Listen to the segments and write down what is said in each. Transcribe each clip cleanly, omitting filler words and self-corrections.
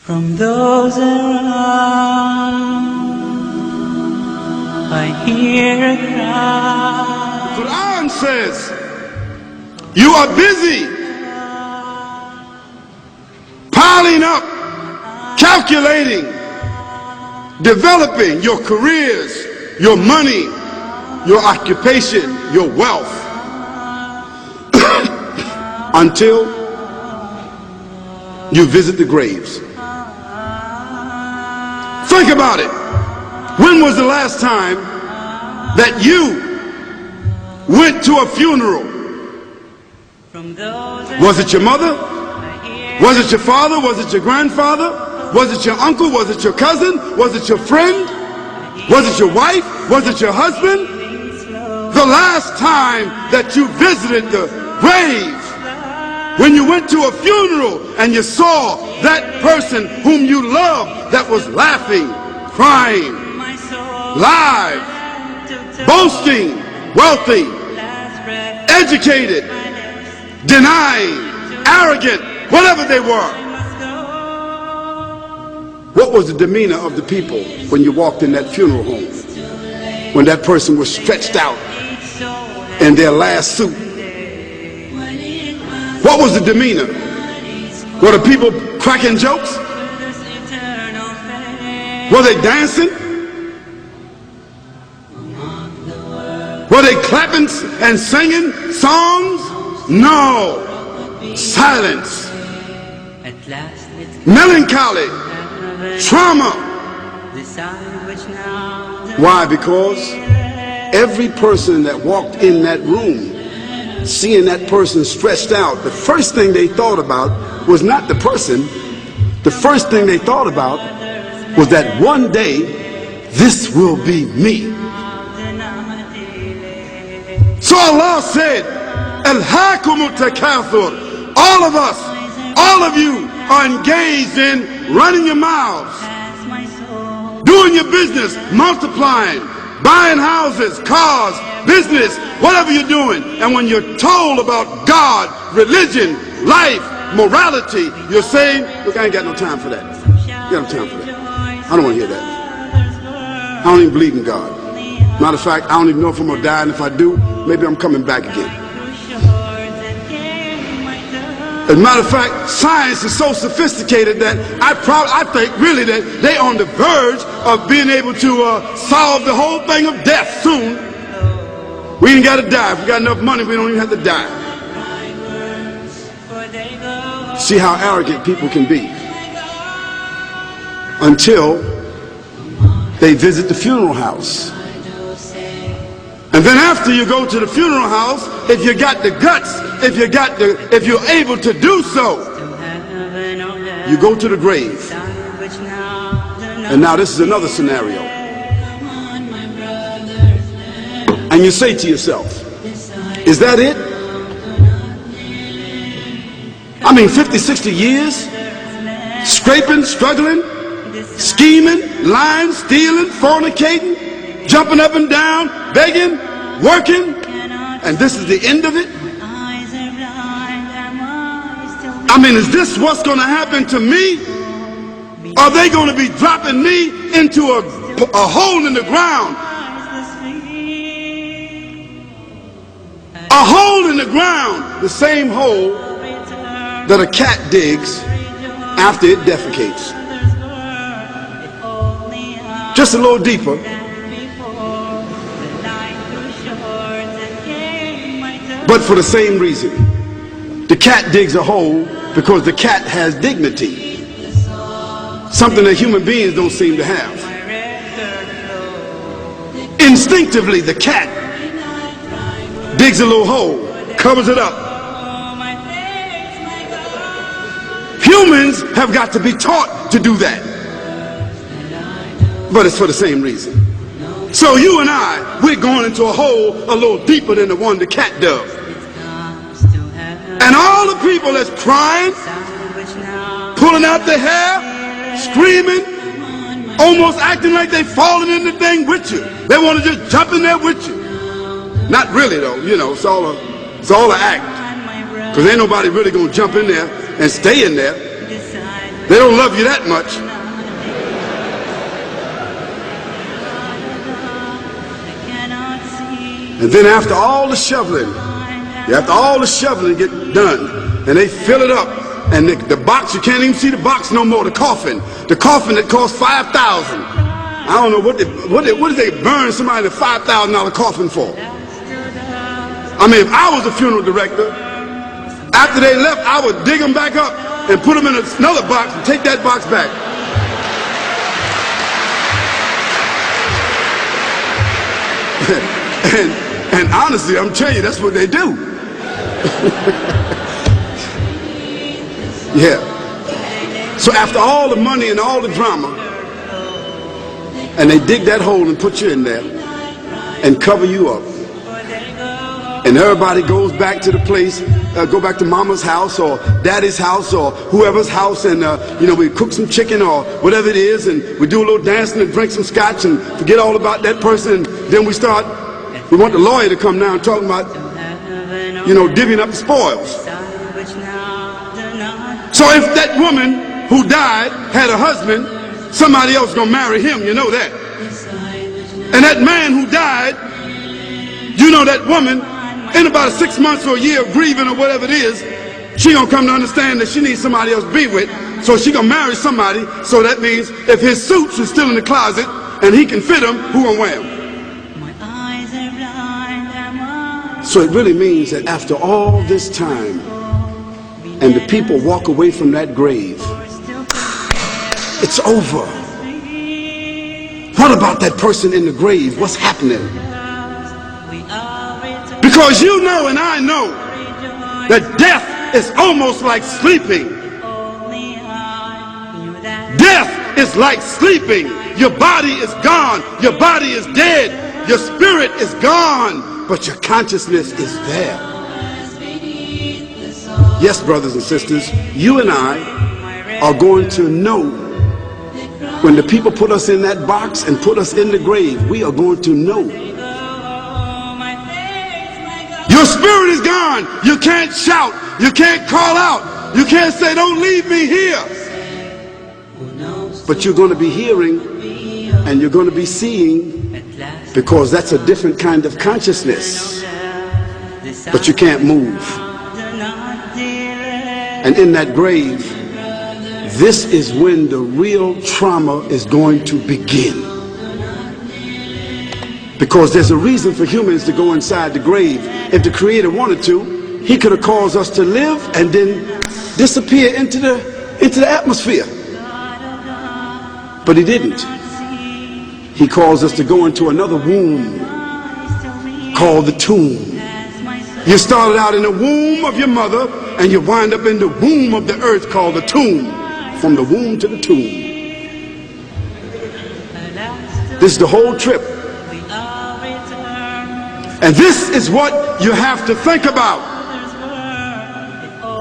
From those around, I hear a cry. The Quran says, you are busy piling up, calculating, developing your careers, your money, your occupation, your wealth, until you visit the graves. Think about it. When was the last time that you went to a funeral? Was it your mother? Was it your father? Was it your grandfather? Was it your uncle? Was it your cousin? Was it your friend? Was it your wife? Was it your husband? The last time that you visited the grave, when you went to a funeral and you saw that person whom you loved that was laughing, crying, live, boasting, wealthy, educated, denying, arrogant, whatever they were. What was the demeanor of the people when you walked in that funeral home? When that person was stretched out in their last suit? What was the demeanor? Were the people cracking jokes? Were they dancing? Were they clapping and singing songs? No. Silence. Melancholy. Trauma. Why? Because every person that walked in that room, seeing that person stretched out, the first thing they thought about was not the person. The first thing they thought about was that one day this will be me. So Allah said, Alhaakumut takathur. All of us, all of you are engaged in running your mouths, doing your business, multiplying, buying houses, cars, business, whatever you're doing. And when you're told about God, religion, life, morality, you're saying, look, I ain't got no time for that. I got no time for that. I don't want to hear that. I don't even believe in God. Matter of fact, I don't even know if I'm going to die, and if I do, maybe I'm coming back again. As a matter of fact, science is so sophisticated that I think really that they're on the verge of being able to solve the whole thing of death soon. We ain't got to die. If we got enough money, we don't even have to die. See how arrogant people can be until they visit the funeral house. And then after you go to the funeral house, if you got the guts, if you're able to do so, you go to the grave. And now this is another scenario. And you say to yourself, is that it? I mean, 50, 60 years, scraping, struggling, scheming, lying, stealing, fornicating, jumping up and down, begging, working, and this is the end of it? I mean, is this what's going to happen to me? Are they going to be dropping me into a hole in the ground? A hole in the ground, the same hole that a cat digs after it defecates. Just a little deeper. But for the same reason. The cat digs a hole because the cat has dignity. Something that human beings don't seem to have. Instinctively, the cat digs a little hole, covers it up. Humans have got to be taught to do that. But it's for the same reason. So you and I, we're going into a hole a little deeper than the one the cat dug. And all the people that's crying, pulling out their hair, screaming, almost acting like they falling in the thing with you. They want to just jump in there with you. Not really though, you know, it's all an act. Because ain't nobody really going to jump in there and stay in there. They don't love you that much. And then after all the shoveling, get done, and they fill it up, and the box, you can't even see the box no more, the coffin that cost $5,000. I don't know what did they burn somebody in a $5,000 coffin for? I mean, if I was a funeral director, after they left, I would dig them back up and put them in another box and take that box back. and honestly, I'm telling you, that's what they do. Yeah. So after all the money and all the drama, and they dig that hole and put you in there and cover you up, and everybody goes back to the place, go back to mama's house or daddy's house or whoever's house, and we cook some chicken or whatever it is, and we do a little dancing and drink some scotch and forget all about that person, and then we want the lawyer to come now and talk about, divvying up the spoils. So if that woman who died had a husband, somebody else gonna marry him, you know that. And that man who died, that woman, in about 6 months or a year of grieving or whatever it is, she gonna come to understand that she needs somebody else to be with, so she gonna marry somebody. So that means if his suits are still in the closet and he can fit them, who gonna wear them? So it really means that after all this time, and the people walk away from that grave, it's over. What about that person in the grave? What's happening? Because you know and I know that death is almost like sleeping. Death is like sleeping. Your body is gone. Your body is dead. Your spirit is gone, but your consciousness is there. Yes, brothers and sisters, you and I are going to know when the people put us in that box and put us in the grave. We are going to know. Your spirit is gone. You can't shout. You can't call out. You can't say, don't leave me here. But you're going to be hearing and you're going to be seeing, because that's a different kind of consciousness. But you can't move. And in that grave, this is when the real trauma is going to begin. Because there's a reason for humans to go inside the grave. If the Creator wanted to, He could have caused us to live and then disappear into the atmosphere. But He didn't. He caused us to go into another womb called the tomb. You started out in the womb of your mother, and you wind up in the womb of the earth called the tomb. From the womb to the tomb. This is the whole trip. And this is what you have to think about.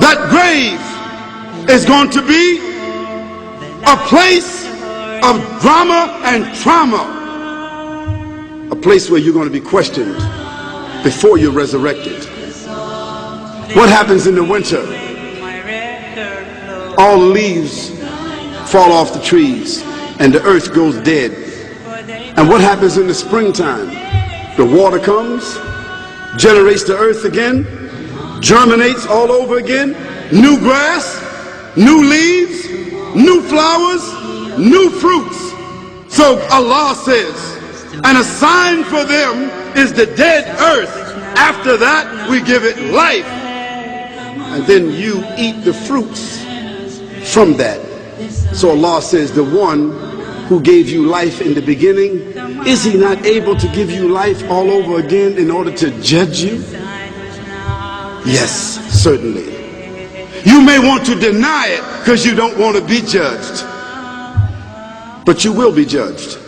That grave is going to be a place of drama and trauma. A place where you're going to be questioned before you're resurrected. What happens in the winter? All the leaves fall off the trees and the earth goes dead. And what happens in the springtime? The water comes, generates the earth again, germinates all over again, new grass, new leaves, new flowers, new fruits. So Allah says, and a sign for them is the dead earth. After that we give it life. And then you eat the fruits from that. So Allah says, the one who gave you life in the beginning, is He not able to give you life all over again in order to judge you? Yes, certainly. You may want to deny it because you don't want to be judged, but you will be judged.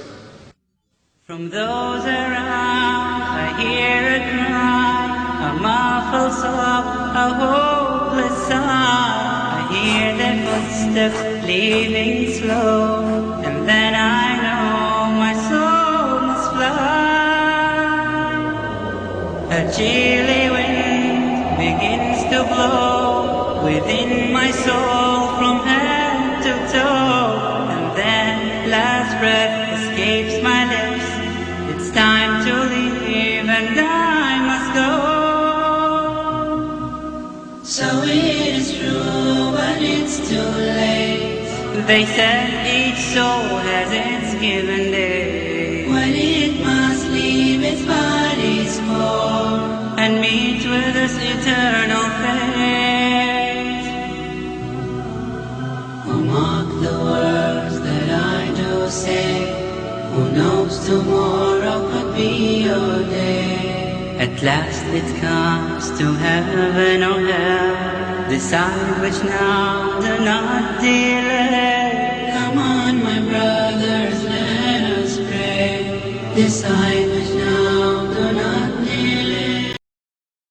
From those around I hear a cry, a muffled sob, a hopeless sigh. I hear their footsteps leaving slow, and then I know my soul must fly. A chilly wind begins to blow within my soul from head to toe. breath escapes my lips. It's time to leave and I must go. So it is true, but it's too late. They said each soul has its given day, When it must leave its body's core and meet with its eternal fate. Who mark the words that I do say? Who knows tomorrow could be your day? At last it comes to heaven or hell. Decide which now, do not delay. Come on, my brothers, let us pray. Decide